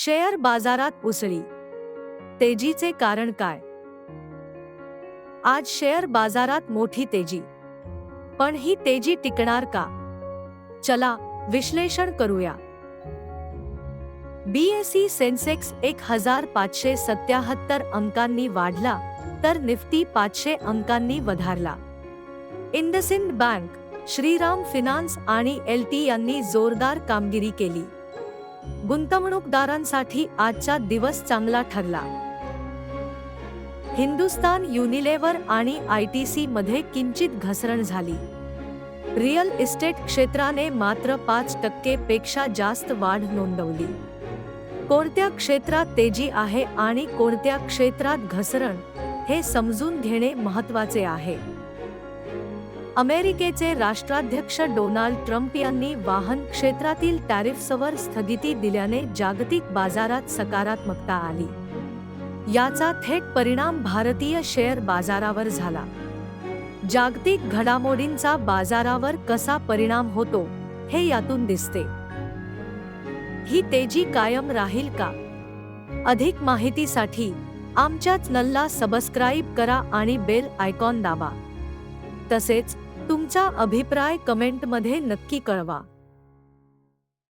Share बाजारात उसळी. तेजीचे कारण काय? आज शेअर बाजारात मोठी तेजी. पण ही तेजी टिकणार का? चला विश्लेषण करूया. BSE सेन्सेक्स 1577 अंकांनी वाढला, तर निफ्टी 500 अंकांनी वधारला. इंडसइंड बँक, श्रीराम फिनान्स आणि LT यांनी जोरदार कामगिरी केली. गुंतवणूकदारांसाठी आजचा दिवस चांगला ठरला. हिंदुस्तान युनिलेव्हर आणि ITC मध्ये किंचित घसरण झाली. रिअल इस्टेट क्षेत्राने मात्र 5% पेक्षा जास्त वाढ नोंदवली. कोणत्या क्षेत्रात तेजी आहे आणि कोणत्या क्षेत्रात घसरण, हे समजून घेणे महत्त्वाचे आहे. अमेरिकेचे राष्ट्राध्यक्ष डोनाल्ड ट्रम्प यांनी वाहन क्षेत्रातील टॅरिफ्सवर स्थगिती दिल्याने जागतिक बाजारात सकारात्मकता आली. याचा थेट परिणाम भारतीय शेअर बाजारावर झाला. जागतिक घडामोडींचा बाजारावर कसा परिणाम होतो, हे यातून दिसते. ही तेजी कायम राहील का? अधिक माहितीसाठी आमच्या चॅनलला सबस्क्राईब करा आणि बेल आयकॉन दाबा. तसेच तुमचा अभिप्राय कमेंटमध्ये नक्की कळवा.